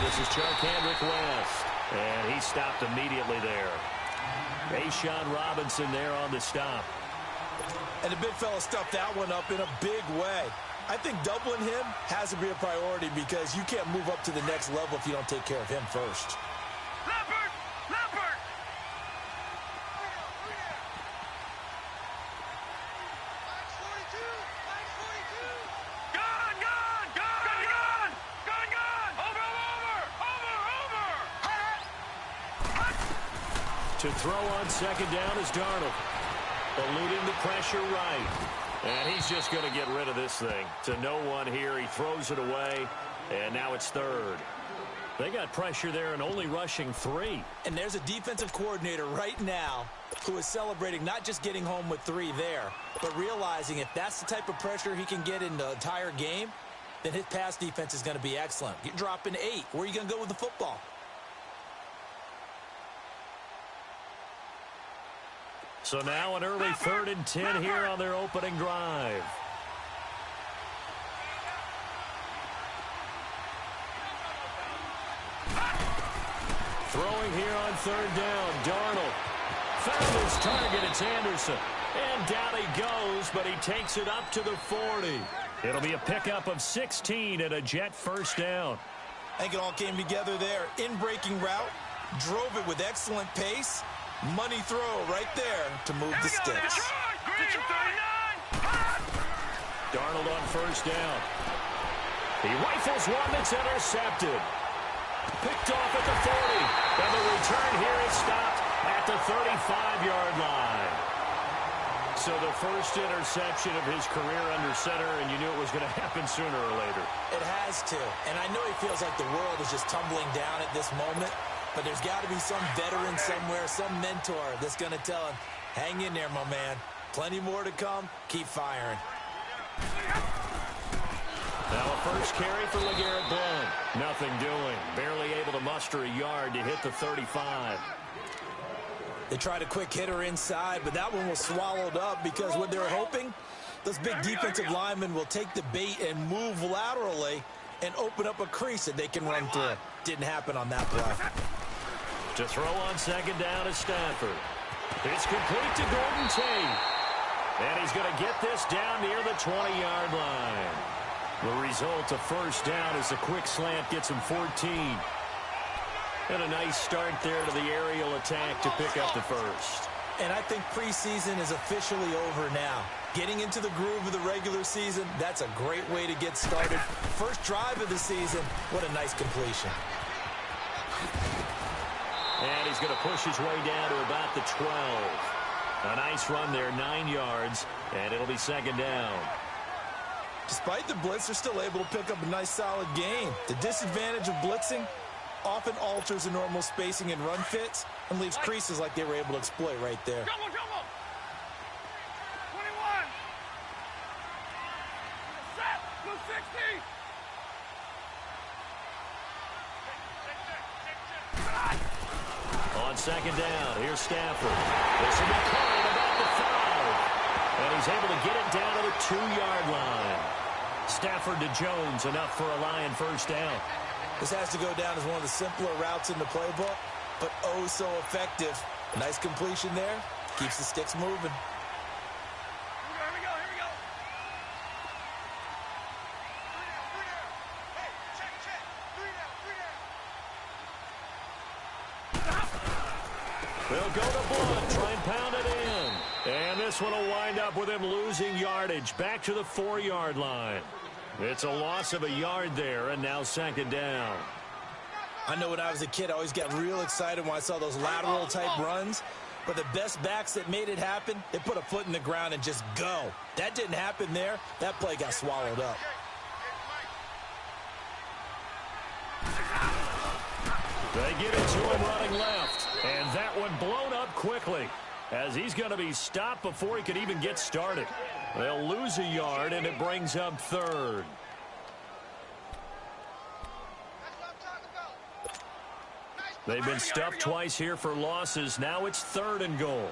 This is Charkandrick West. And he stopped immediately there. Ashawn Robinson there on the stop. And the big fella stuffed that one up in a big way. I think doubling him has to be a priority because you can't move up to the next level if you don't take care of him first. Leopard! Leopard! Gone! Gone! Gone! Gone! Gone! Gone! Over! Over! To throw on second down is Darnold. Eluding the pressure right. And he's just going to get rid of this thing. To no one here. He throws it away. And now it's third. They got pressure there and only rushing 3. And there's a defensive coordinator right now who is celebrating not just getting home with 3 there, but realizing if that's the type of pressure he can get in the entire game, then his pass defense is going to be excellent. You're dropping 8. Where are you going to go with the football? So now an early 3rd and 10 here on their opening drive. Throwing here on 3rd down. Darnold found his target. It's Anderson. And down he goes, but he takes it up to the 40. It'll be a pickup of 16 and a Jet first down. I think it all came together there. In-breaking route, drove it with excellent pace. Money throw right there to move the sticks. Darnold on first down. He rifles one that's intercepted. Picked off at the 40. And the return here is stopped at the 35-yard line. So the first interception of his career under center, and you knew it was going to happen sooner or later. It has to. And I know he feels like the world is just tumbling down at this moment. But there's got to be some veteran somewhere, some mentor that's going to tell him, hang in there, my man. Plenty more to come. Keep firing. Now a first carry for LeGarrette Blount. Nothing doing. Barely able to muster a yard to hit the 35. They tried a quick hitter inside, but that one was swallowed up because what they're hoping, those big defensive linemen will take the bait and move laterally and open up a crease that they can run through. Didn't happen on that play. To throw on second down is Stafford. It's complete to Golden Tate. And he's going to get this down near the 20-yard line. The result of first down is a quick slant gets him 14. And a nice start there to the aerial attack to pick up the first. And I think preseason is officially over now. Getting into the groove of the regular season, that's a great way to get started. First drive of the season, what a nice completion. And he's going to push his way down to about the 12. A nice run there, 9 yards, and it'll be second down. Despite the blitz, they're still able to pick up a nice solid gain. The disadvantage of blitzing often alters the normal spacing and run fits and leaves creases like they were able to exploit right there. Jumbo, jumbo. 21. Set. 260. On second down, here's Stafford. This will be called about the 5. And he's able to get it down to the 2-yard line. Stafford to Jones, enough for a Lion first down. This has to go down as one of the simpler routes in the playbook, but oh so effective. Nice completion there. Keeps the sticks moving. Here we go. Here we go. Hey, check. 3 down. They'll go to Blount, try and pound it in. And this one will wind up with him losing yardage back to the 4-yard line. It's a loss of a yard there, and now second down. I know when I was a kid, I always got real excited when I saw those lateral-type runs. But the best backs that made it happen, they put a foot in the ground and just go. That didn't happen there. That play got swallowed up. They get it to him running left. And that one blown up quickly as he's going to be stopped before he could even get started. They'll lose a yard, and it brings up third. They've been stuffed twice here for losses. Now it's 3rd and goal.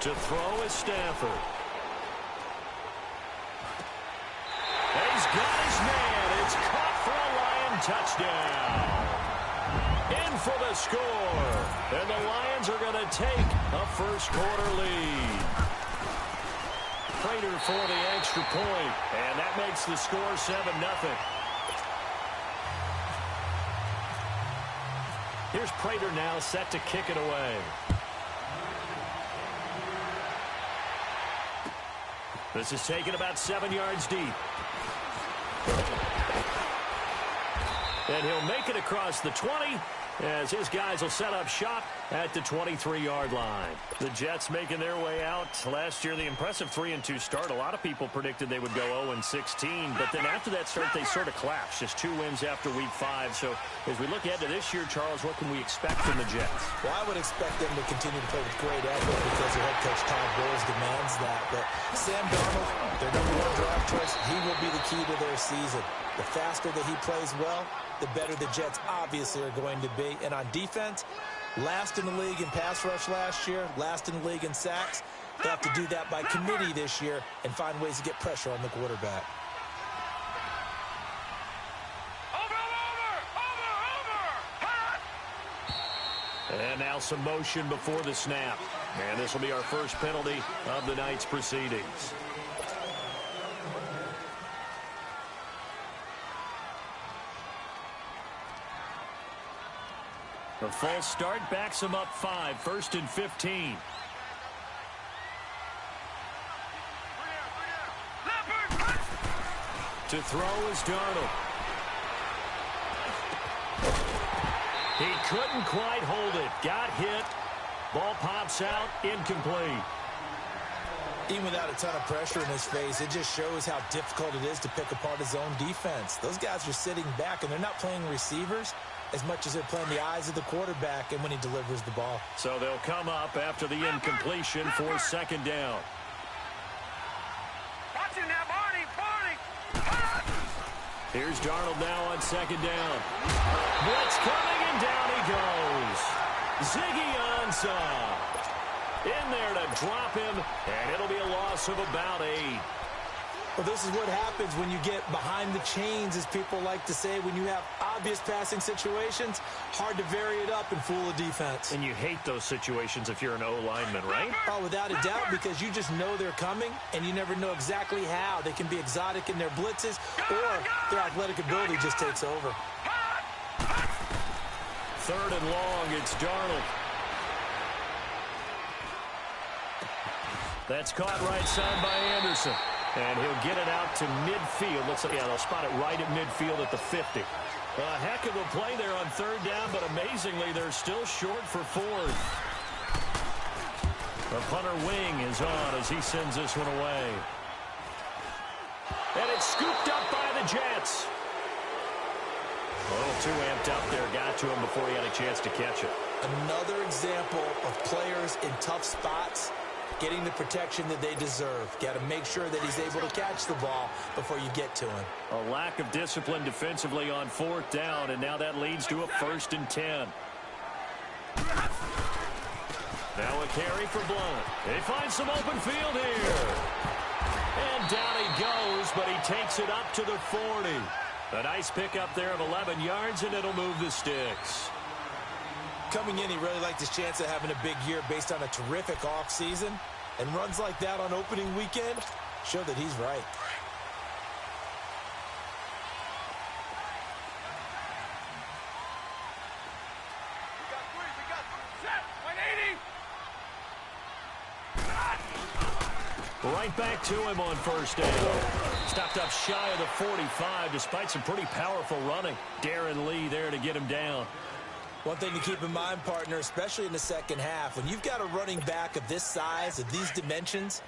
To throw is Stafford. touchdown. In for the score. And the Lions are going to take a first-quarter lead. Prater for the extra point, and that makes the score 7-0. Here's Prater now set to kick it away. This is taken about 7 yards deep. And he'll make it across the 20 as his guys will set up shop at the 23-yard line. The Jets making their way out. Last year, the impressive 3-2 start. A lot of people predicted they would go 0-16, but then after that start, they sort of collapsed. Just 2 wins after Week 5. So as we look ahead to this year, Charles, what can we expect from the Jets? Well, I would expect them to continue to play with great effort because their head coach Todd Bowles demands that. But Sam Darnold, their #1 draft choice, he will be the key to their season. The faster that he plays well, the better the Jets obviously are going to be. And on defense, last in the league in pass rush last year, last in the league in sacks. They have to do that by committee this year and find ways to get pressure on the quarterback. And now some motion before the snap. And this will be our first penalty of the night's proceedings. The false start backs him up 5, 1st and 15. To throw is Darnold. He couldn't quite hold it. Got hit. Ball pops out. Incomplete. Even without a ton of pressure in his face, it just shows how difficult it is to pick apart his own defense. Those guys are sitting back, and they're not playing receivers as much as they're playing the eyes of the quarterback and when he delivers the ball. So they'll come up after the incompletion for 2nd down. Watch it now, Barney. Here's Darnold now on 2nd down. Blitz coming, and down he goes. Ziggy Ansah in there to drop him, and it'll be a loss of about 8. Well, this is what happens when you get behind the chains, as people like to say. When you have obvious passing situations, hard to vary it up and fool a defense. And you hate those situations if you're an O-lineman, right? Oh, without a doubt, because you just know they're coming, and you never know exactly how. They can be exotic in their blitzes, or their athletic ability just takes over. 3rd and long, it's Darnold. That's caught right side by Anderson. And he'll get it out to midfield. Looks like, yeah, they'll spot it right at midfield at the 50. A heck of a play there on 3rd down, but amazingly, they're still short for 4th. The punter wing is on as he sends this one away. And it's scooped up by the Jets. A little too amped up there. Got to him before he had a chance to catch it. Another example of players in tough spots getting the protection that they deserve. Got to make sure that he's able to catch the ball before you get to him. A lack of discipline defensively on 4th down, and now that leads to a 1st and 10. Now a carry for Blount. They find some open field here. And down he goes, but he takes it up to the 40. A nice pickup there of 11 yards, and it'll move the sticks. Coming in, he really liked his chance of having a big year based on a terrific offseason. And runs like that on opening weekend show that he's right. We got 180. Right back to him on 1st down. Stopped up shy of the 45 despite some pretty powerful running. Darren Lee there to get him down. One thing to keep in mind, partner, especially in the second half, when you've got a running back of this size, of these dimensions,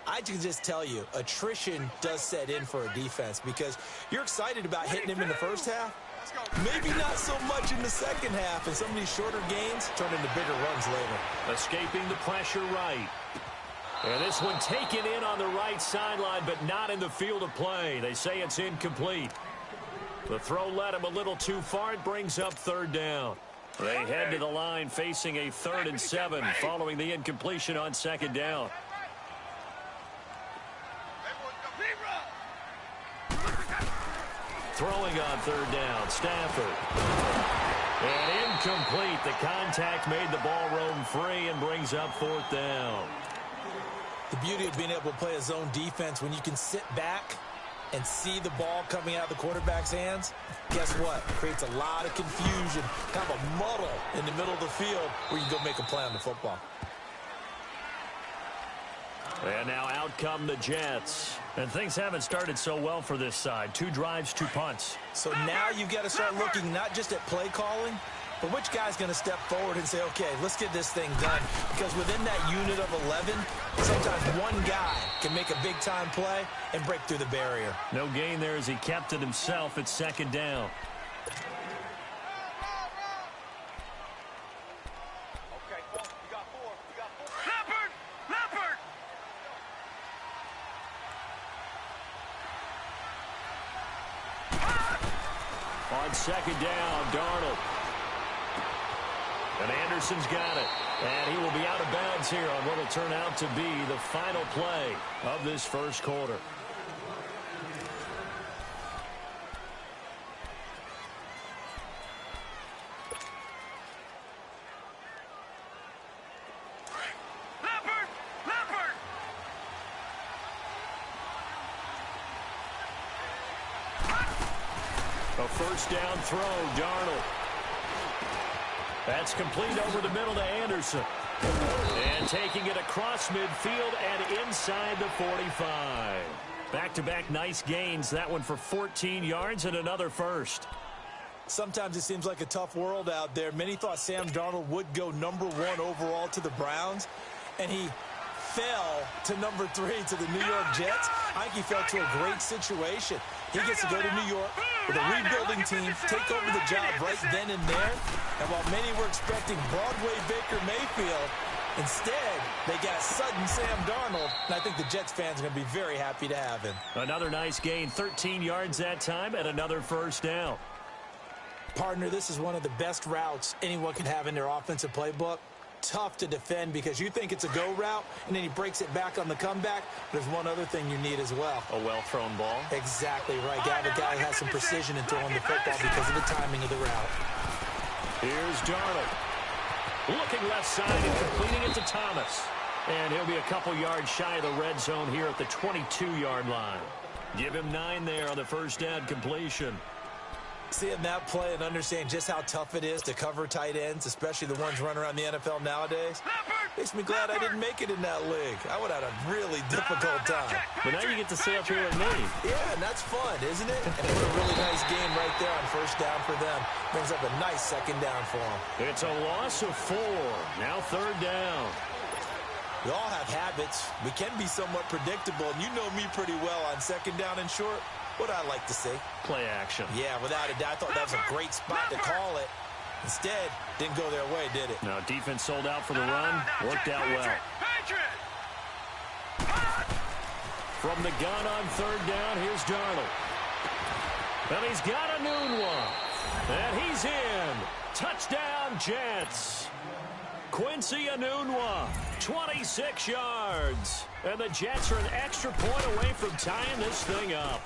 I can just tell you, attrition does set in for a defense because you're excited about hitting him in the first half. Maybe not so much in the second half, and some of these shorter gains turn into bigger runs later. Escaping the pressure right. And this one taken in on the right sideline, but not in the field of play. They say it's incomplete. The throw led him a little too far. It brings up 3rd down. They head to the line facing a 3rd and 7 following the incompletion on 2nd down. Throwing on third down, Stafford. And incomplete. The contact made the ball roam free and brings up fourth down. The beauty of being able to play a zone defense when you can sit back and see the ball coming out of the quarterback's hands, guess what? Creates a lot of confusion, kind of a muddle in the middle of the field where you can go make a play on the football. And now out come the Jets. And things haven't started so well for this side. 2 drives, 2 punts. So now you've got to start looking not just at play calling, but which guy's going to step forward and say, okay, let's get this thing done. Because within that unit of 11, sometimes one guy can make a big-time play and break through the barrier. No gain there as he kept it himself at second down. On second down, Darnold. And Anderson's got it. And he will be out of bounds here on what will turn out to be the final play of this first quarter. A first down throw, Darnold. That's complete over the middle to Anderson. And taking it across midfield and inside the 45. Back-to-back nice gains. That one for 14 yards and another first. Sometimes it seems like a tough world out there. Many thought Sam Darnold would go #1 overall to the Browns, and he fell to #3 to the New York Jets. I think he fell to a great situation. He gets to go to New York with a rebuilding team, take over the job right then and there. And while many were expecting Broadway Baker Mayfield, instead, they got sudden Sam Darnold. And I think the Jets fans are going to be very happy to have him. Another nice gain, 13 yards that time, and another first down. Partner, this is one of the best routes anyone can have in their offensive playbook. Tough to defend because you think it's a go route, and then he breaks it back on the comeback. There's one other thing you need as well. A well-thrown ball. Exactly right. Got a guy who has some precision in throwing the football because of the timing of the route. Here's Darnold. Looking left side and completing it to Thomas. And he'll be a couple yards shy of the red zone here at the 22-yard line. Give him 9 there on the first down completion. Seeing that play and understand just how tough it is to cover tight ends, especially the ones running around the NFL nowadays, makes me glad I didn't make it in that league. I would have had a really difficult time. But now you get to stay up here with me. Yeah, and that's fun, isn't it? And put a really nice game right there on first down for them. Brings up a nice second down for them. It's a loss of 4. Now third down. We all have habits. We can be somewhat predictable, and you know me pretty well on second down and short. What I like to see. Play action. Yeah, without a doubt. I thought that was a great spot to call it. Instead, didn't go their way, did it? No, defense sold out for the run. Worked out well. From the gun on third down, here's Darnold. And he's got a noon one. And he's in. Touchdown, Jets. Quincy Enunwa, 26 yards. And the Jets are an extra point away from tying this thing up.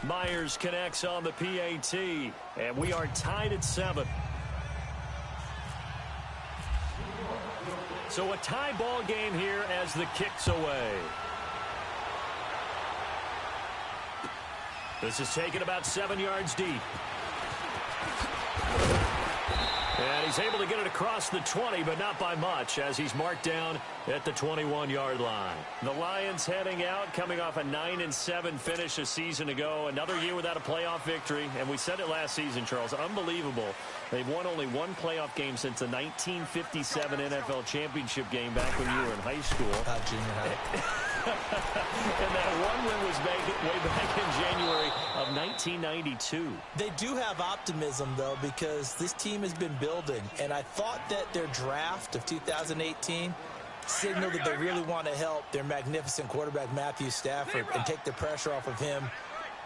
Myers connects on the PAT, and we are tied at 7. So a tie ball game here as the kick's away. This is taken about 7 yards deep. And he's able to get it across the 20, but not by much, as he's marked down at the 21-yard line. The Lions heading out, coming off a 9-7 finish a season ago. Another year without a playoff victory. And we said it last season, Charles, unbelievable. They've won only one playoff game since the 1957 NFL championship game back when you were in high school. Junior high. And that one win was way back in January of 1992. They do have optimism, though, because this team has been building. And I thought that their draft of 2018 signaled that they really want to help their magnificent quarterback, Matthew Stafford, and take the pressure off of him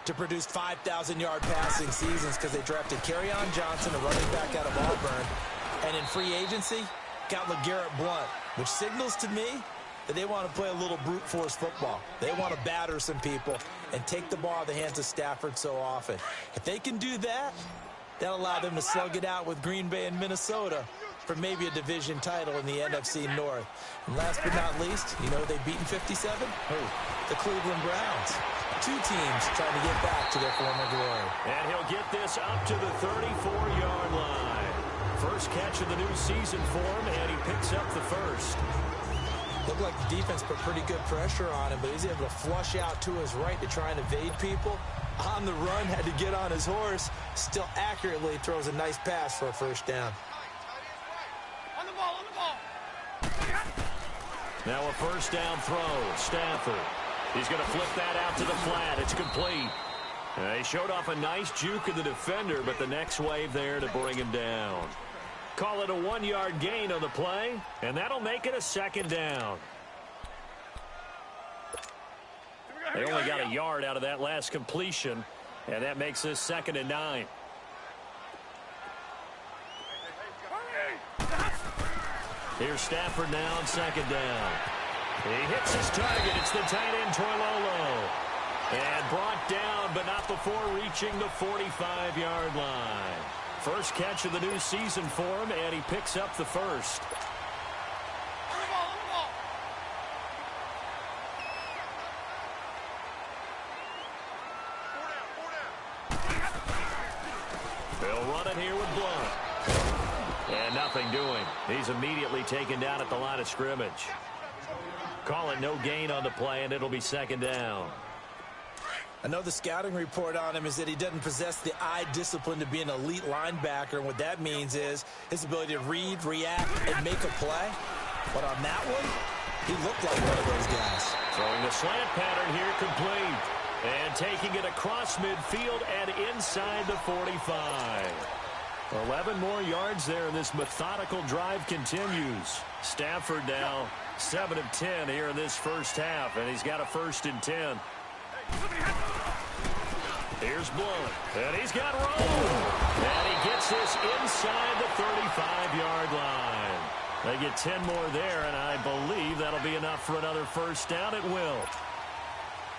to produce 5,000-yard passing seasons, because they drafted Kerryon Johnson, a running back out of Auburn, and in free agency got LeGarrette Blount, which signals to me that they want to play a little brute force football. They want to batter some people and take the ball out of the hands of Stafford so often. If they can do that, that'll allow them to slug it out with Green Bay and Minnesota for maybe a division title in the NFC North. And last but not least, you know they've beaten 57? Who? The Cleveland Browns. Two teams trying to get back to their former glory. And he'll get this up to the 34-yard line. First catch of the new season for him, and he picks up the first. Looked like the defense put pretty good pressure on him, but he's able to flush out to his right to try and evade people. On the run, had to get on his horse. Still accurately throws a nice pass for a first down. On the ball, on the ball. Now a first down throw. Stafford. He's going to flip that out to the flat. It's complete. He showed off a nice juke of the defender, but the next wave there to bring him down. Call it a 1-yard gain on the play, and that'll make it a second down. They only got a yard out of that last completion, and that makes this 2nd and 9. Here's Stafford now on 2nd down. He hits his target. It's the tight end, Toilolo. And brought down, but not before reaching the 45-yard line. First catch of the new season for him, and he picks up the first. They'll run it here with Blunt. And nothing doing. He's immediately taken down at the line of scrimmage. Call it no gain on the play, and it'll be 2nd down. I know the scouting report on him is that he doesn't possess the eye discipline to be an elite linebacker. And what that means is his ability to read, react, and make a play. But on that one, he looked like one of those guys. Throwing the slant pattern here complete. And taking it across midfield and inside the 45. 11 more yards there, and this methodical drive continues. Stafford now 7 of 10 here in this first half, and he's got a 1st and 10. Here's Blunt, and he's got room. And he gets this inside the 35-yard line. They get 10 more there, and I believe that'll be enough for another first down. It will.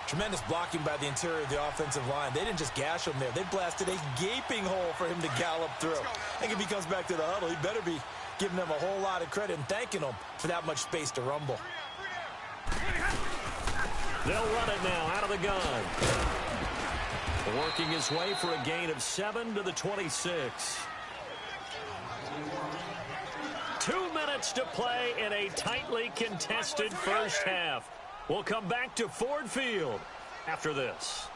Tremendous blocking by the interior of the offensive line. They didn't just gash him there. They blasted a gaping hole for him to gallop through. I think if he comes back to the huddle, he better be giving them a whole lot of credit and thanking them for that much space to rumble. They'll run it now out of the gun. Working his way for a gain of 7 to the 26. 2 minutes to play in a tightly contested first half. We'll come back to Ford Field after this.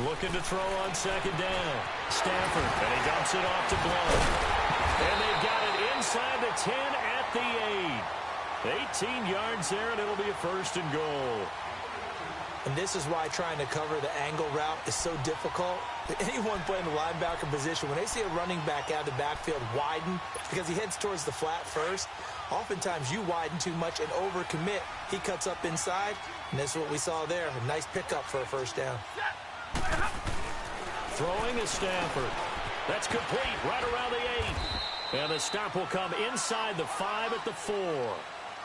Looking to throw on 2nd down. Stafford, and he dumps it off to Blunt. And they've got it inside the 10 at the 8. 18 yards there, and it'll be a 1st and goal. And this is why trying to cover the angle route is so difficult. Anyone playing the linebacker position, when they see a running back out of the backfield widen because he heads towards the flat first, oftentimes you widen too much and overcommit. He cuts up inside, and that's what we saw there. A nice pickup for a first down. Throwing is Stafford. That's complete right around the 8. And the stop will come inside the 5 at the 4.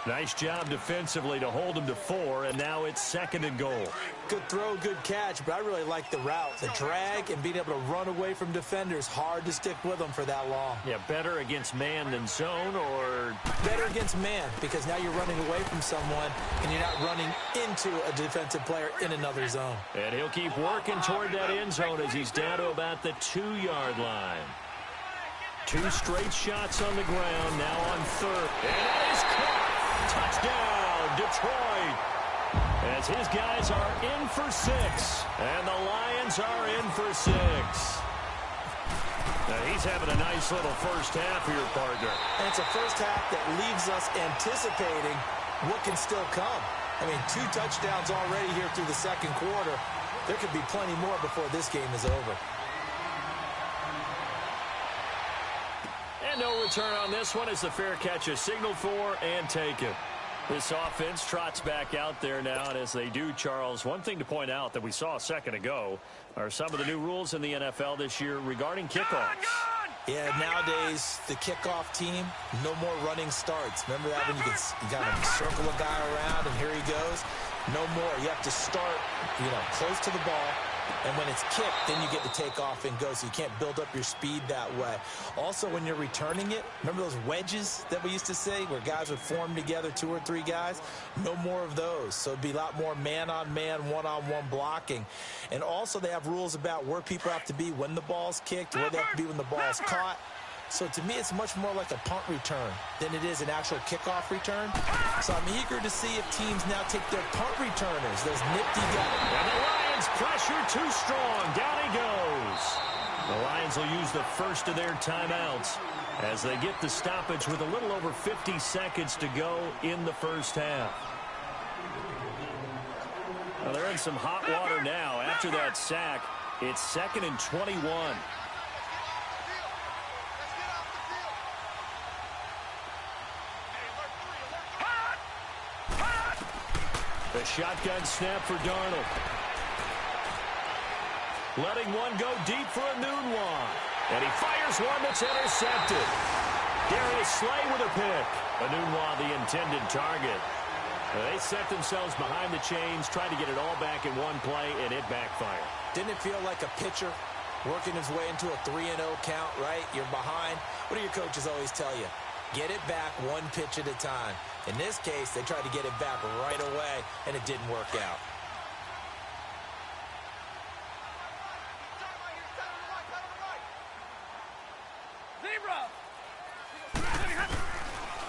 Nice job defensively to hold him to 4, and now it's 2nd and goal. Good throw, good catch, but I really like the route. The drag and being able to run away from defenders. Hard to stick with them for that long. Yeah, better against man than zone, or? Better against man, because now you're running away from someone, and you're not running into a defensive player in another zone. And he'll keep working toward that end zone as he's down to about the 2-yard line. 2 straight shots on the ground, now on 3rd. And it is caught. Touchdown, Detroit. As his guys are in for 6. And the Lions are in for 6. Now he's having a nice little first half here, partner. And it's a first half that leaves us anticipating what can still come. I mean, 2 touchdowns already here through the 2nd quarter. There could be plenty more before this game is over. And no return on this one as the fair catch is signaled for and taken. This offense trots back out there now, and as they do, Charles, one thing to point out that we saw a second ago are some of the new rules in the NFL this year regarding kickoffs. Yeah, nowadays, the kickoff team, no more running starts. Remember that when you kind of circle a guy around and here he goes? No more. You have to start, close to the ball. And when it's kicked, then you get to take off and go, so you can't build up your speed that way. Also, when you're returning it, remember those wedges that we used to say where guys would form together, 2 or 3 guys? No more of those. So it'd be a lot more man-on-man, one-on-one blocking. And also, they have rules about where people have to be when the ball's kicked, where they have to be when the ball's caught. So to me, it's much more like a punt return than it is an actual kickoff return. So I'm eager to see if teams now take their punt returners, those nifty guys. And the Lions pressure too strong. Down he goes. The Lions will use the first of their timeouts as they get the stoppage with a little over 50 seconds to go in the first half. Well, they're in some hot water now. After that sack, it's 2nd and 21. The shotgun snap for Darnold. Letting one go deep for a noon one. And he fires one that's intercepted. Darius Slay with a pick. Anunwa, the intended target. They set themselves behind the chains, tried to get it all back in one play, and it backfired. Didn't it feel like a pitcher working his way into a 3-0 count, right? You're behind. What do your coaches always tell you? Get it back one pitch at a time. In this case, they tried to get it back right away, and it didn't work out.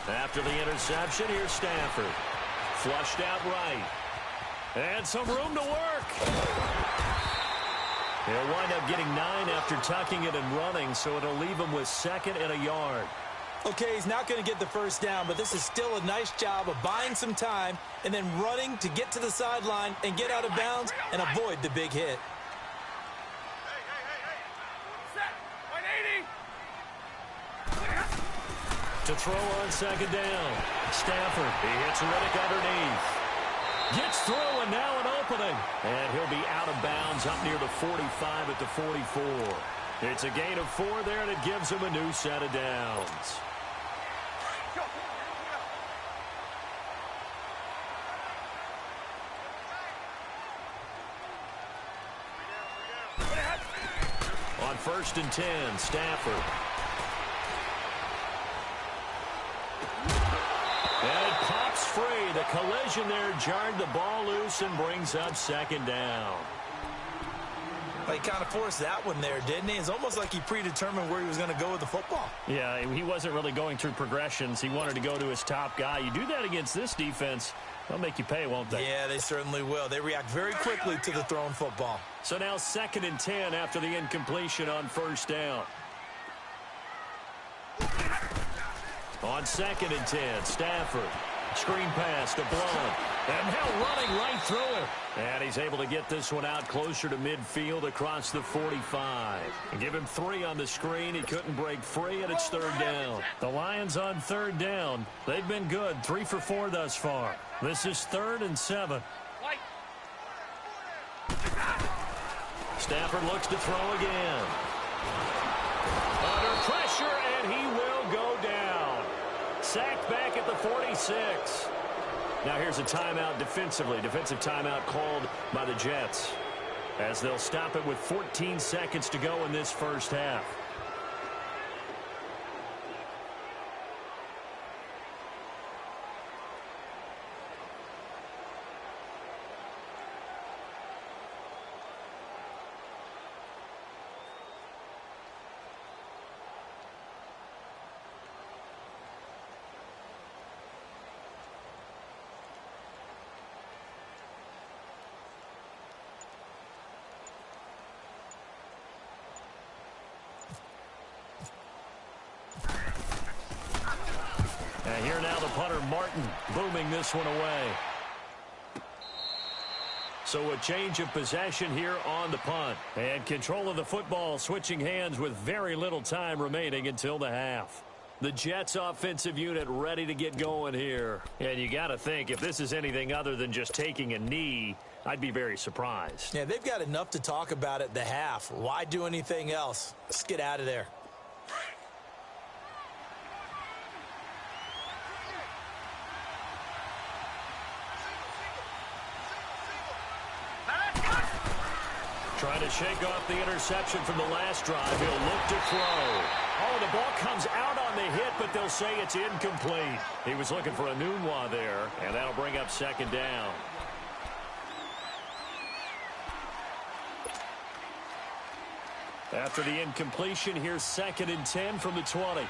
After the interception, here's Stafford. Flushed out right. And some room to work. He'll wind up getting 9 after tucking it and running, so it'll leave him with 2nd and a yard. Okay, he's not going to get the first down, but this is still a nice job of buying some time and then running to get to the sideline and get out of bounds and avoid the big hit. To throw on 2nd down. Stafford, he hits Riddick underneath. Gets through and now an opening. And he'll be out of bounds up near the 45 at the 44. It's a gain of 4 there, and it gives him a new set of downs. On 1st and 10, Stafford. And it pops free. The collision there jarred the ball loose and brings up 2nd down. He kind of forced that one there, didn't he? It's almost like he predetermined where he was going to go with the football. Yeah, he wasn't really going through progressions. He wanted to go to his top guy. You do that against this defense, they'll make you pay, won't they? Yeah, they certainly will. They react very quickly to the thrown football. So now 2nd and 10 after the incompletion on 1st down. On 2nd and 10, Stafford. Screen pass to Blount. And now running right through him. And he's able to get this one out closer to midfield across the 45. And give him 3 on the screen. He couldn't break free, and it's 3rd down. The Lions on 3rd down. They've been good, 3 for 4 thus far. This is 3rd and 7. Stafford looks to throw again. Under pressure, and he will go down. Sacked back at the 46. Now here's a timeout defensively. Defensive timeout called by the Jets as they'll stop it with 14 seconds to go in this first half. And here now the punter, Martin, booming this one away. So a change of possession here on the punt. And control of the football switching hands with very little time remaining until the half. The Jets offensive unit ready to get going here. And you got to think, if this is anything other than just taking a knee, I'd be very surprised. Yeah, they've got enough to talk about at the half. Why do anything else? Let's get out of there. Trying to shake off the interception from the last drive. He'll look to throw. Oh, the ball comes out on the hit, but they'll say it's incomplete. He was looking for a Nunwa there, and that'll bring up second down. After the incompletion, here's 2nd and 10 from the 20.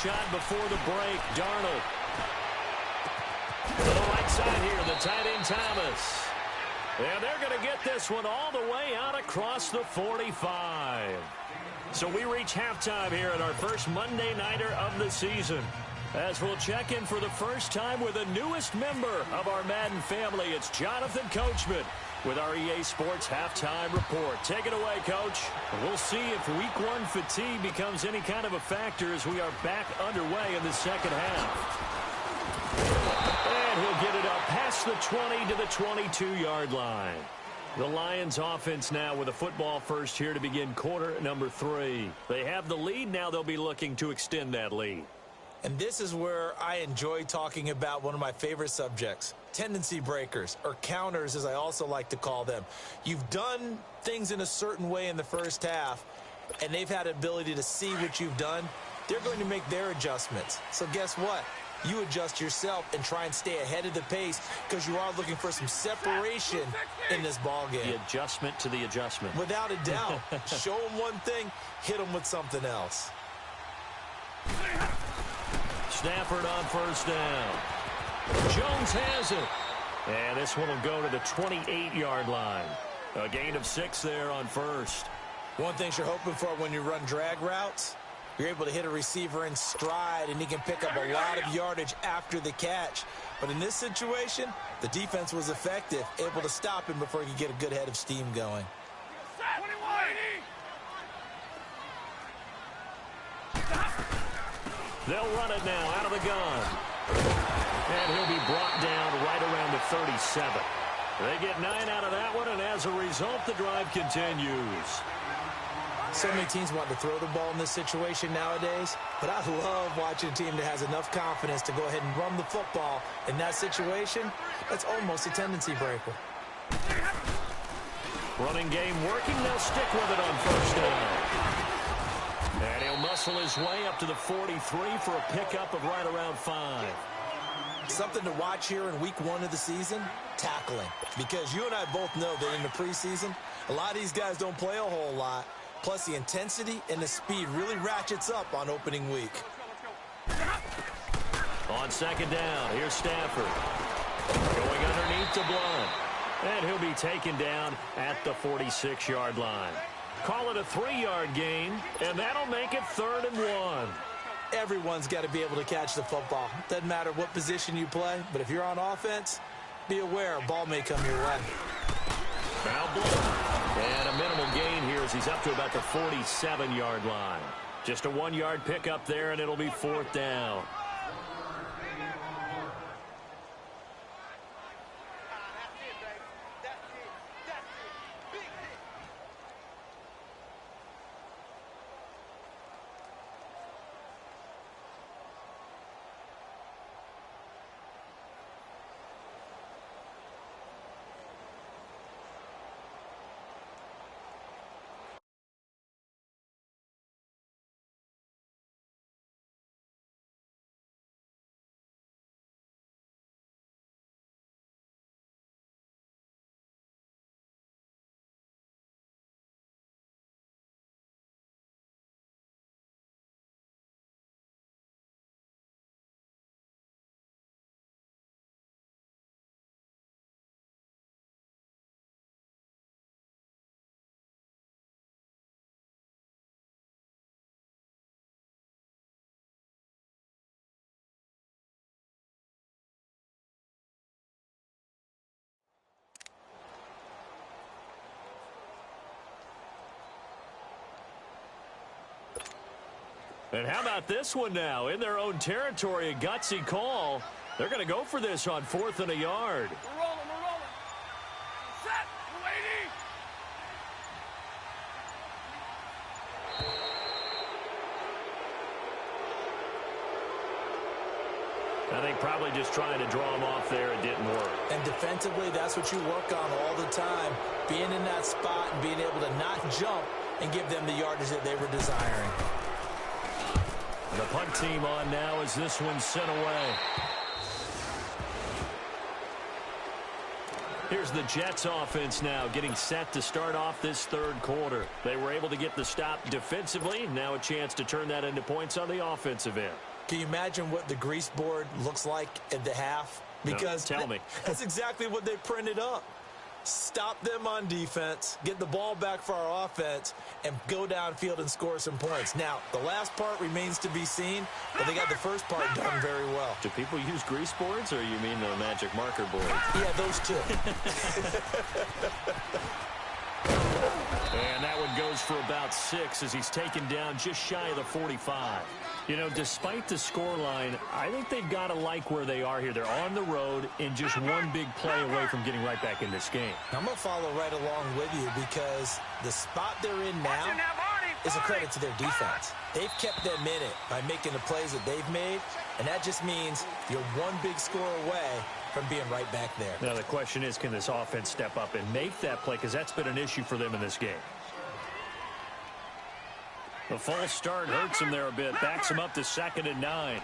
Shot before the break. Darnold. To the right side here, the tight end Thomas. And they're going to get this one all the way out across the 45. So we reach halftime here at our first Monday Nighter of the season. As we'll check in for the first time with the newest member of our Madden family, it's Jonathan Coachman with our EA Sports Halftime Report. Take it away, Coach. We'll see if Week 1 fatigue becomes any kind of a factor as we are back underway in the second half. And he'll get it up past the 20 to the 22-yard line. The Lions offense now with a football first here to begin quarter number 3. They have the lead. Now they'll be looking to extend that lead. And this is where I enjoy talking about one of my favorite subjects, tendency breakers, or counters as I also like to call them. You've done things in a certain way in the first half, and they've had the ability to see what you've done. They're going to make their adjustments. So guess what? You adjust yourself and try and stay ahead of the pace because you are looking for some separation in this ball game. The adjustment to the adjustment. Without a doubt. Show them one thing, hit them with something else. Stafford on first down. Jones has it. And this one will go to the 28-yard line. A gain of 6 there on first. One thing you're hoping for when you run drag routes, you're able to hit a receiver in stride, and he can pick up a lot of yardage after the catch. But in this situation, the defense was effective, able to stop him before he could get a good head of steam going. They'll run it now out of the gun. And he'll be brought down right around the 37. They get 9 out of that one, and as a result, the drive continues. So many teams want to throw the ball in this situation nowadays, but I love watching a team that has enough confidence to go ahead and run the football. In that situation, that's almost a tendency breaker. Running game working. They'll stick with it on first down. And he'll muscle his way up to the 43 for a pickup of right around 5. Something to watch here in week 1 of the season, tackling. Because you and I both know that in the preseason, a lot of these guys don't play a whole lot. Plus, the intensity and the speed really ratchets up on opening week. On second down, here's Stafford. Going underneath to Blunt. And he'll be taken down at the 46-yard line. Call it a 3-yard gain, and that'll make it 3rd and 1. Everyone's got to be able to catch the football. Doesn't matter what position you play, but if you're on offense, be aware a ball may come your way. Now Blunt. And a minimal gain here as he's up to about the 47-yard line. Just a 1-yard pickup there, and it'll be 4th down. And how about this one now? In their own territory, a gutsy call. They're going to go for this on 4th and a yard. We're rolling. Set. We're waiting. I think probably just trying to draw him off there, it didn't work. And defensively, that's what you work on all the time. Being in that spot and being able to not jump and give them the yardage that they were desiring. The punt team on now as this one's sent away. Here's the Jets offense now getting set to start off this third quarter. They were able to get the stop defensively. Now a chance to turn that into points on the offensive end. Can you imagine what the grease board looks like at the half? Because no, tell me. That's exactly what they printed up. Stop them on defense, get the ball back for our offense, and go downfield and score some points. Now, the last part remains to be seen, but they got the first part done very well. Do people use grease boards, or you mean the magic marker board? Yeah, those two. And that one goes for about 6 as he's taken down just shy of the 45. You know, despite the scoreline, I think they've got to like where they are here. They're on the road and just one big play away from getting right back in this game. I'm going to follow right along with you because the spot they're in now is a credit to their defense. They've kept them in it by making the plays that they've made, and that just means you're one big score away from being right back there. Now, the question is, can this offense step up and make that play? Because that's been an issue for them in this game. The false start hurts him there a bit. Backs him up to 2nd and 9.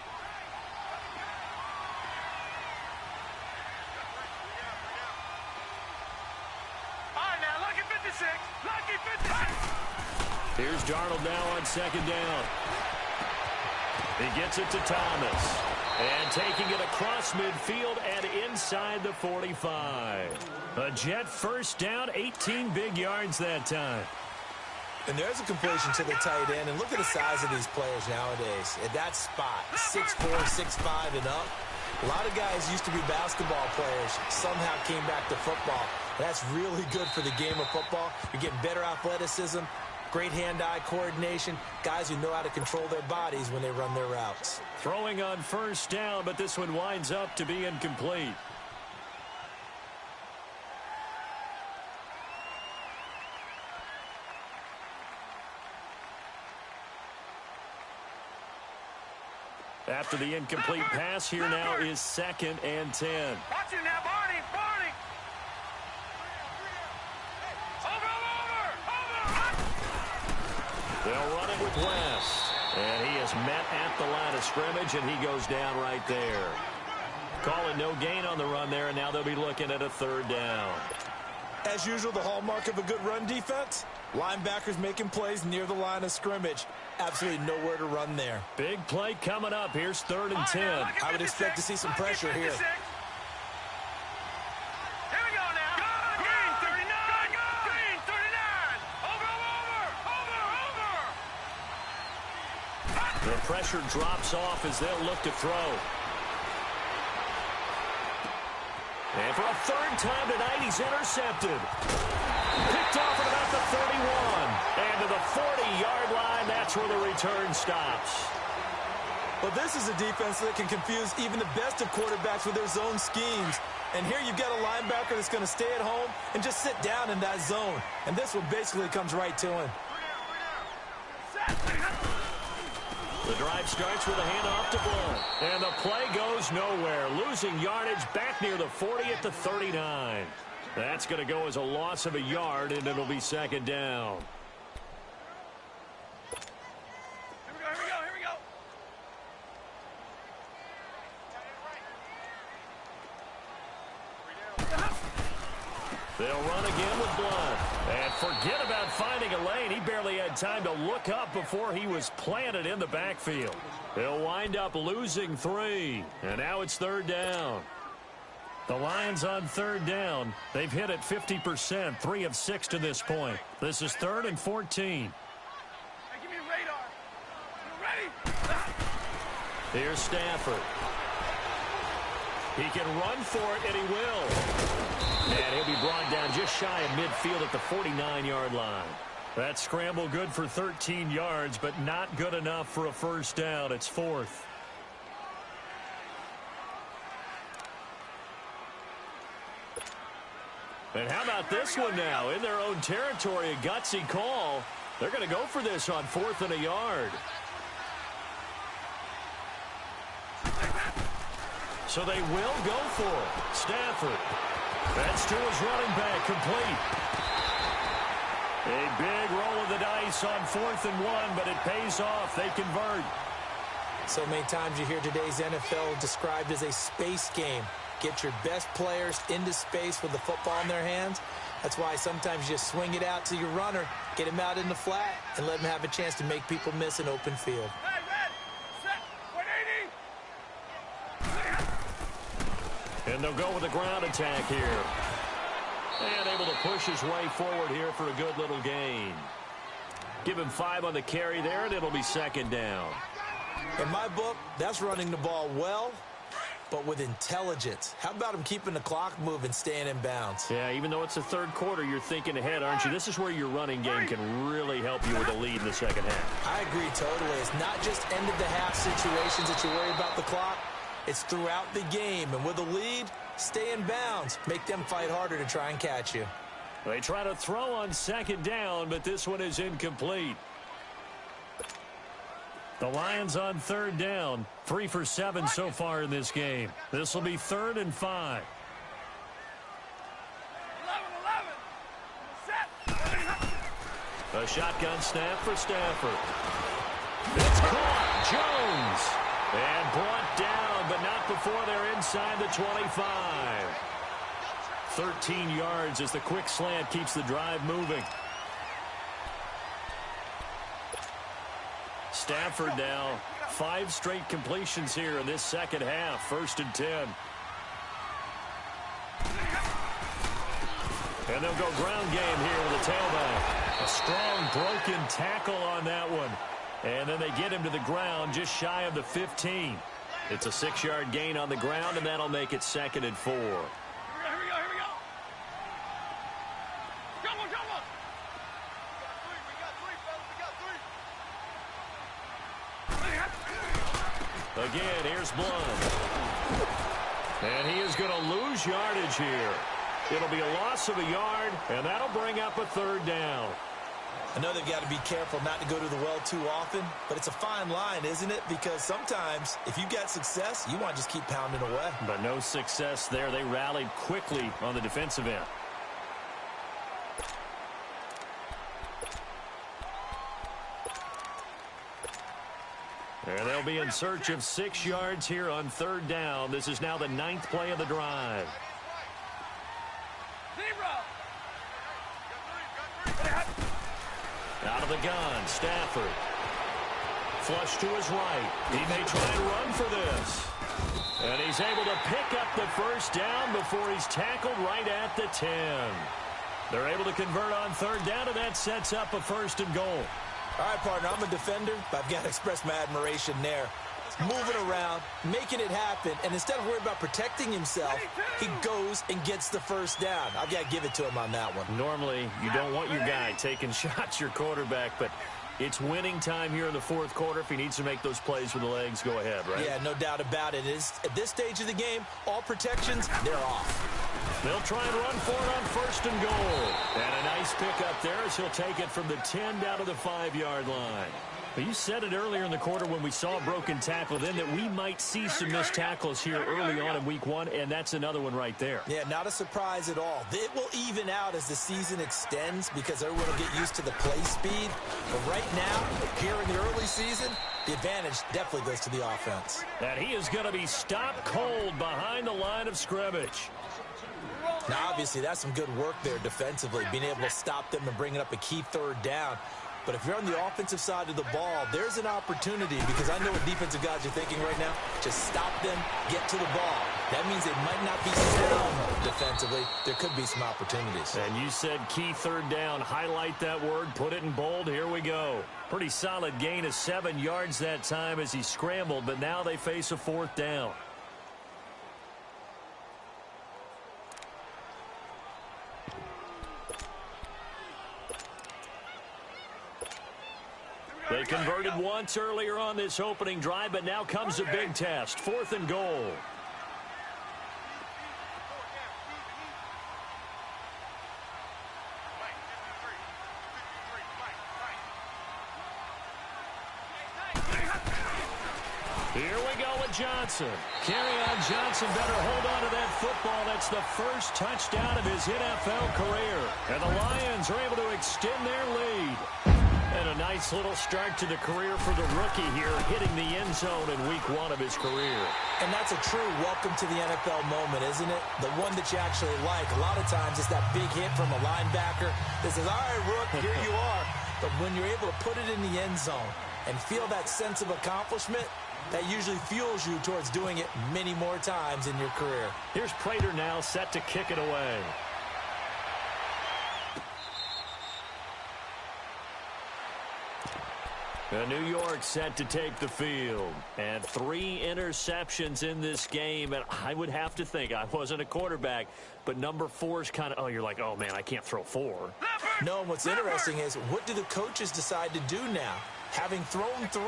All right, now, lucky 56. Lucky 56. Here's Darnold now on 2nd down. He gets it to Thomas. And taking it across midfield and inside the 45. A Jet first down, 18 big yards that time. And there's a completion to the tight end. And look at the size of these players nowadays. At that spot, 6'4", 6'5", and up. A lot of guys used to be basketball players, somehow came back to football. That's really good for the game of football. You're getting better athleticism, great hand-eye coordination, guys who know how to control their bodies when they run their routes. Throwing on first down, but this one winds up to be incomplete. After the incomplete pass, here now is 2nd and 10. Watch it now, Barney. Barney. Over. They'll run it with West. And he is met at the line of scrimmage, and he goes down right there. Calling no gain on the run there, and now they'll be looking at a 3rd down. As usual, the hallmark of a good run defense, linebackers making plays near the line of scrimmage. Absolutely nowhere to run there. Big play coming up. Here's 3rd and 10. I would expect to see some pressure here. Here we go now. Green 39. Green 39. Over. The pressure drops off as they'll look to throw. And for a 3rd time tonight, he's intercepted. Picked off at about the 31. And to the 40-yard line, that's where the return stops. But this is a defense that can confuse even the best of quarterbacks with their zone schemes. And here you've got a linebacker that's going to stay at home and just sit down in that zone. And this one basically comes right to him. The drive starts with a handoff to Blunt. And the play goes nowhere. Losing yardage back near the 40 at the 39. That's going to go as a loss of a yard, and it'll be 2nd down. Here we go. They'll run again with Blunt. And forget about finding a lane. He barely had time to look up before he was planted in the backfield. They'll wind up losing 3. And now it's 3rd down. The Lions on 3rd down. They've hit it 50%, 3 of 6 to this point. This is 3rd and 14. Hey, give me the radar. You ready? Here's Stafford. He can run for it, and he will. And he'll be brought down just shy of midfield at the 49-yard line. That scramble good for 13 yards, but not good enough for a 1st down. It's 4th. And how about this one now? In their own territory, a gutsy call. They're going to go for this on 4th and a yard. So they will go for it. Stafford. That's to his running back, complete. A big roll of the dice on 4th and 1, but it pays off. They convert. So many times you hear today's NFL described as a space game. Get your best players into space with the football in their hands. That's why sometimes you just swing it out to your runner, get him out in the flat, and let him have a chance to make people miss an open field. Hey, red, set, 180. And they'll go with a ground attack here. And able to push his way forward here for a good little gain. Give him 5 on the carry there, and it'll be 2nd down. In my book, that's running the ball well, but with intelligence. How about him keeping the clock moving, staying in bounds? Yeah, even though it's the 3rd quarter, you're thinking ahead, aren't you? This is where your running game can really help you with a lead in the 2nd half. I agree totally. It's not just end-of-the-half situations that you worry about the clock. It's throughout the game. And with a lead, stay in bounds. Make them fight harder to try and catch you. They try to throw on 2nd down, but this one is incomplete. The Lions on 3rd down. 3 for 7 so far in this game. This will be 3rd and 5. 11, 11. Set. A shotgun snap for Stafford. It's caught. Jones. And brought down, but not before they're inside the 25. 13 yards as the quick slant keeps the drive moving. Stafford now 5 straight completions here in this 2nd half. 1st and 10. And they'll go ground game here with a tailback. A strong broken tackle on that one. And then they get him to the ground just shy of the 15. It's a 6-yard gain on the ground, and that'll make it 2nd and 4. Here we go. Jumbo. We got 3, fellas. Again, here's Blunt. And he is going to lose yardage here. It'll be a loss of a yard, and that'll bring up a 3rd down. I know they've got to be careful not to go to the well too often, but it's a fine line, isn't it? Because sometimes, if you got success, you want to just keep pounding away. But no success there. They rallied quickly on the defensive end. And they'll be in search of 6 yards here on 3rd down. This is now the 9th play of the drive. 0. Out of the gun, Stafford. Flush to his right. He may try and run for this. And he's able to pick up the 1st down before he's tackled right at the 10. They're able to convert on 3rd down, and that sets up a 1st and goal. All right, partner, I'm a defender, but I've got to express my admiration there. Moving around, making it happen, and instead of worrying about protecting himself, he goes and gets the 1st down. I've got to give it to him on that one. Normally, you don't want your guy taking shots, your quarterback, but it's winning time here in the 4th quarter. If he needs to make those plays with the legs, go ahead, right? Yeah, no doubt about it. At this stage of the game, all protections, they're off. They'll try and run for it on 1st and goal. And a nice pickup there as he'll take it from the 10 down to the 5-yard line. But you said it earlier in the quarter when we saw a broken tackle then that we might see some missed tackles here early on in Week 1, and that's another one right there. Yeah, not a surprise at all. It will even out as the season extends because everyone will get used to the play speed. But right now, here in the early season, the advantage definitely goes to the offense. And he is going to be stopped cold behind the line of scrimmage. Now, obviously, that's some good work there defensively, being able to stop them and bringing up a key 3rd down. But if you're on the offensive side of the ball, there's an opportunity because I know what defensive guys are thinking right now. Just stop them, get to the ball. That means they might not be sound defensively. There could be some opportunities. And you said key 3rd down. Highlight that word. Put it in bold. Here we go. Pretty solid gain of 7 yards that time as he scrambled, but now they face a 4th down. They converted once earlier on this opening drive, but now comes a big test. 4th and goal. Here we go with Johnson. Kerryon Johnson better hold on to that football. That's the first touchdown of his NFL career. And the Lions are able to extend their lead. And a nice little start to the career for the rookie here, hitting the end zone in week 1 of his career. And that's a true welcome to the NFL moment, isn't it? The one that you actually like. A lot of times it's that big hit from a linebacker that says, all right, Rook, here you are. But when you're able to put it in the end zone and feel that sense of accomplishment, that usually fuels you towards doing it many more times in your career. Here's Prater now set to kick it away. New York set to take the field. And 3 interceptions in this game. And I would have to think, I wasn't a quarterback, but number 4 is kind of, oh, you're like, oh, man, I can't throw 4. No, and what's interesting is, what do the coaches decide to do now? Having thrown 3,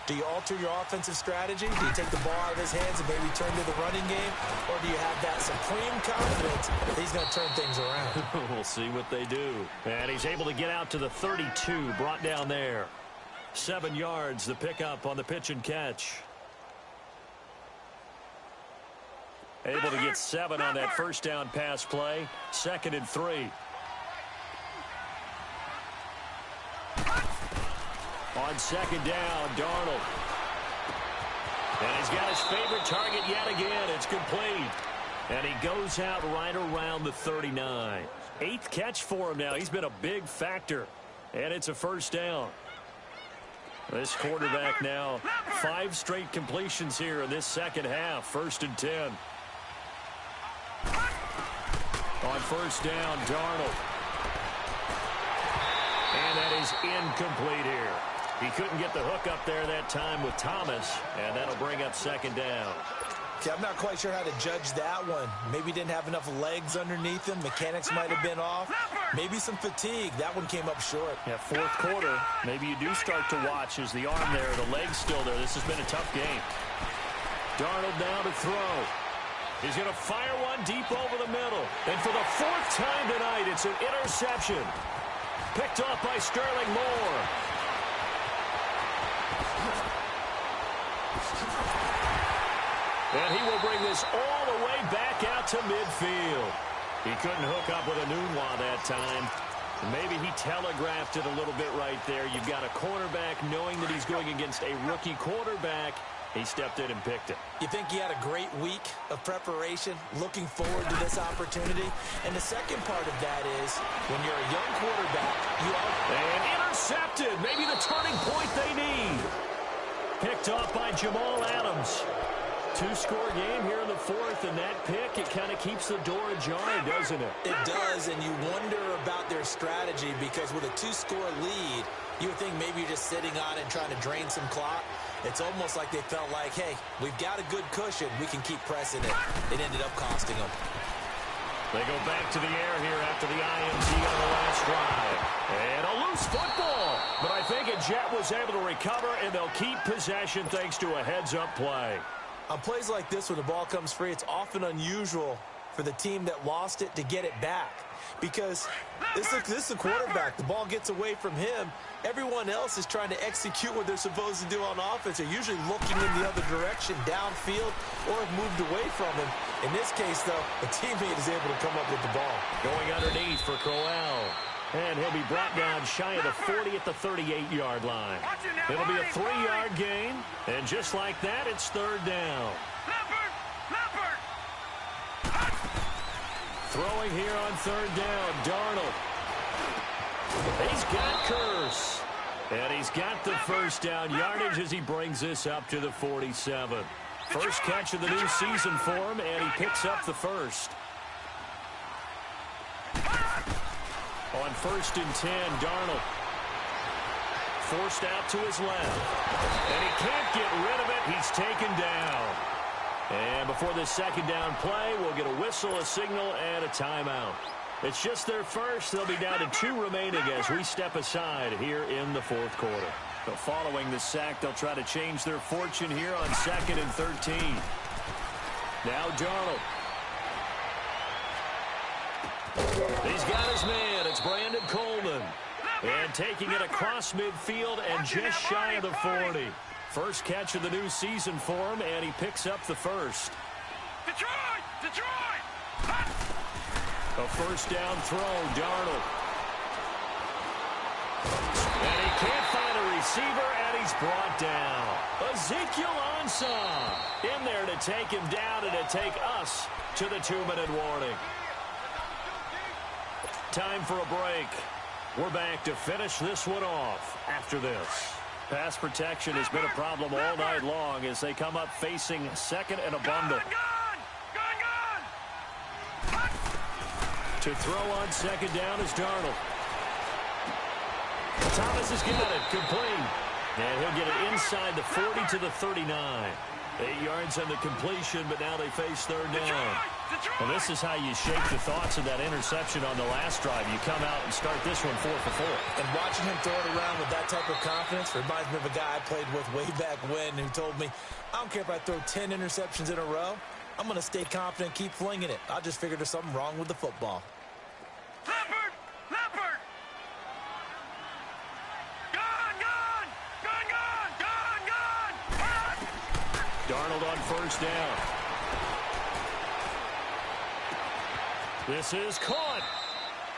do you alter your offensive strategy? Do you take the ball out of his hands and maybe turn to the running game? Or do you have that supreme confidence that he's going to turn things around? We'll see what they do. And he's able to get out to the 32, brought down there. 7 yards, the pickup on the pitch and catch. Able to get 7 on that first down pass play. 2nd and 3. On 2nd down, Darnold. And he's got his favorite target yet again. It's complete. And he goes out right around the 39. 8th catch for him now. He's been a big factor. And it's a first down. This quarterback now, 5 straight completions here in this second half. 1st and 10. On first down, Darnold. And that is incomplete here. He couldn't get the hook up there that time with Thomas, and that'll bring up 2nd down. Okay, I'm not quite sure how to judge that one. Maybe didn't have enough legs underneath him. Mechanics might have been off. Maybe some fatigue. That one came up short. Yeah, 4th quarter. Maybe you do start to watch as the arm there, the leg's still there. This has been a tough game. Darnold now to throw. He's going to fire one deep over the middle. And for the 4th time tonight, it's an interception. Picked off by Sterling Moore. And he will bring this all the way back out to midfield. He couldn't hook up with a Nunwa that time. Maybe he telegraphed it a little bit right there. You've got a cornerback knowing that he's going against a rookie quarterback. He stepped in and picked it. You think he had a great week of preparation, looking forward to this opportunity? And the second part of that is, when you're a young quarterback, you are... And intercepted. Maybe the turning point they need. Picked off by Jamal Adams. 2-score game here in the 4th, and that pick, it kind of keeps the door ajar, doesn't it? It does, and you wonder about their strategy, because with a 2-score lead, you would think maybe you're just sitting on it and trying to drain some clock. It's almost like they felt like, hey, we've got a good cushion. We can keep pressing it. It ended up costing them. They go back to the air here after the IMG on the last drive. And a loose football. But I think a Jet was able to recover, and they'll keep possession thanks to a heads-up play. On plays like this, when the ball comes free, it's often unusual for the team that lost it to get it back. Because this is the quarterback. The ball gets away from him. Everyone else is trying to execute what they're supposed to do on offense. They're usually looking in the other direction, downfield, or have moved away from him. In this case, though, a teammate is able to come up with the ball. Going underneath for Crowell. And he'll be brought down shy of the 40 at the 38-yard line. It'll be a 3-yard gain. And just like that, it's 3rd down. Throwing here on 3rd down, Darnold. He's got Curse. And he's got the first down yardage as he brings this up to the 47. First catch of the new season for him, and he picks up the first. On 1st and 10, Darnold. Forced out to his left. And he can't get rid of it. He's taken down. And before this 2nd down play, we'll get a whistle, a signal, and a timeout. It's just their first. They'll be down to 2 remaining as we step aside here in the 4th quarter. So following the sack, they'll try to change their fortune here on 2nd and 13. Now Darnold. He's got his man. It's Brandon Coleman. And taking it across midfield and just shy of the 40. First catch of the new season for him, and he picks up the first. Detroit! Detroit! A first down throw, Darnold. And he can't find a receiver, and he's brought down. Ezekiel Ansah in there to take him down and to take us to the 2-minute warning. Time for a break. We're back to finish this one off after this. Pass protection has been a problem all night long as they come up facing second and a bundle. To throw on second down is Darnold. Thomas has got it, complete. And he'll get it inside the 40 to the 39. 8 yards on the completion, but now they face third down. Well, this is how you shake the thoughts of that interception on the last drive. You come out and start this one 4 for 4. And watching him throw it around with that type of confidence reminds me of a guy I played with way back when who told me, I don't care if I throw 10 interceptions in a row. I'm going to stay confident and keep flinging it. I just figured there's something wrong with the football. Leopard! Leopard! Gone! Gone! Gone! Gone! Gone! Gone! Darnold on first down. This is caught.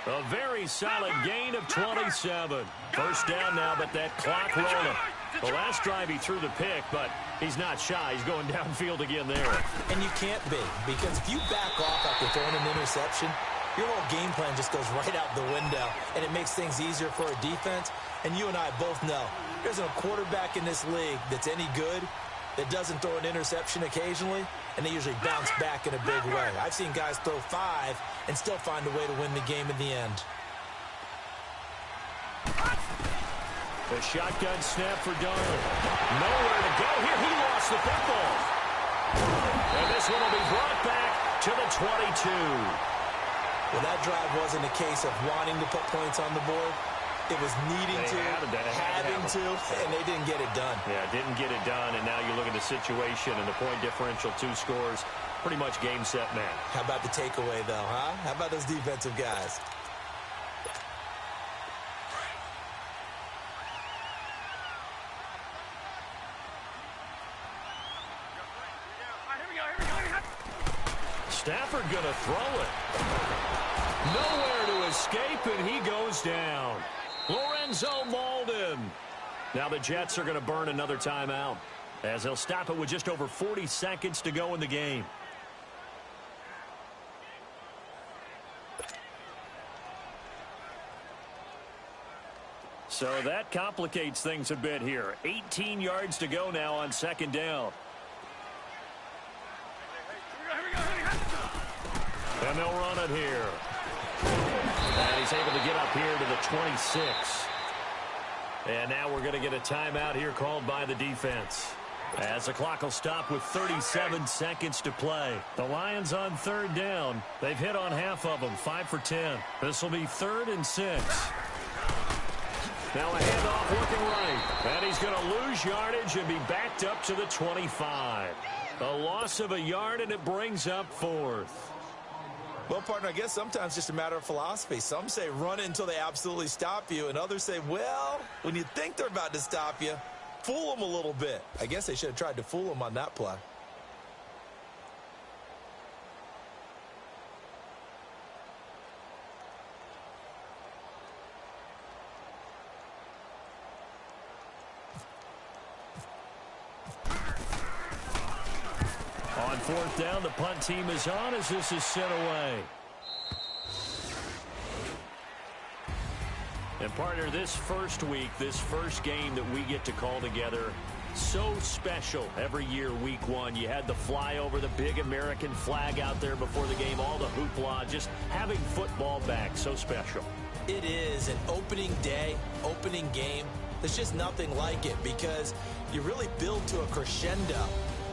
A very solid gain of 27. First down now, but that clock rolling. The last drive he threw the pick, but he's not shy. He's going downfield again there. And you can't be, because if you back off after throwing an interception, your whole game plan just goes right out the window, and it makes things easier for a defense. And you and I both know there's no quarterback in this league that's any good that doesn't throw an interception occasionally, and they usually bounce back in a big way. I've seen guys throw 5 and still find a way to win the game in the end. The shotgun snap for Darnold. Nowhere to go here. He lost the football. And this one will be brought back to the 22. Well, that drive wasn't a case of wanting to put points on the board. It was needing to, having to, and they didn't get it done. Yeah, didn't get it done, and now you look at the situation and the point differential, 2 scores, pretty much game, set, match. How about the takeaway, though, huh? How about those defensive guys? Stafford going to throw it. Nowhere to escape, and he goes down. Lorenzo Malden. Now the Jets are going to burn another timeout as they'll stop it with just over 40 seconds to go in the game. So that complicates things a bit here. 18 yards to go now on second down. And they'll run it here. And he's able to get up here to the 26. And now we're going to get a timeout here called by the defense, as the clock will stop with 37 seconds to play. The Lions on third down. They've hit on half of them, 5 for 10. This will be 3rd and 6. Now a handoff working right. And he's going to lose yardage and be backed up to the 25. A loss of a yard, and it brings up 4th. Well, partner, I guess sometimes it's just a matter of philosophy. Some say run it until they absolutely stop you, and others say, well, when you think they're about to stop you, fool them a little bit. I guess they should have tried to fool them on that play. On 4th down, the punt team is on as this is sent away. And partner, this first week, this first game that we get to call together, so special every year, week 1. You had the flyover, the big American flag out there before the game, all the hoopla, just having football back, so special. It is an opening day, opening game. There's just nothing like it because you really build to a crescendo.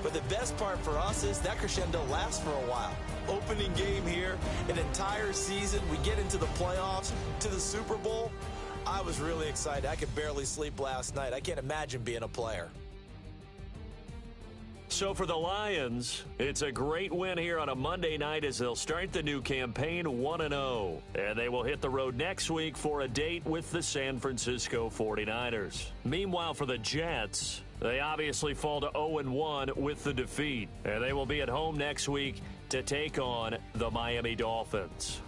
But the best part for us is that crescendo lasts for a while. Opening game here, an entire season. We get into the playoffs, to the Super Bowl. I was really excited. I could barely sleep last night. I can't imagine being a player. So for the Lions, it's a great win here on a Monday night as they'll start the new campaign 1-0. And they will hit the road next week for a date with the San Francisco 49ers. Meanwhile, for the Jets, they obviously fall to 0-1 with the defeat. And they will be at home next week to take on the Miami Dolphins.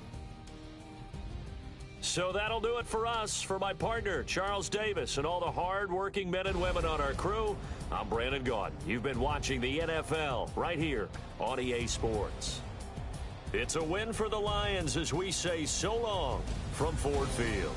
So that'll do it for us. For my partner, Charles Davis, and all the hard-working men and women on our crew, I'm Brandon Gaudin. You've been watching the NFL right here on EA Sports. It's a win for the Lions as we say so long from Ford Field.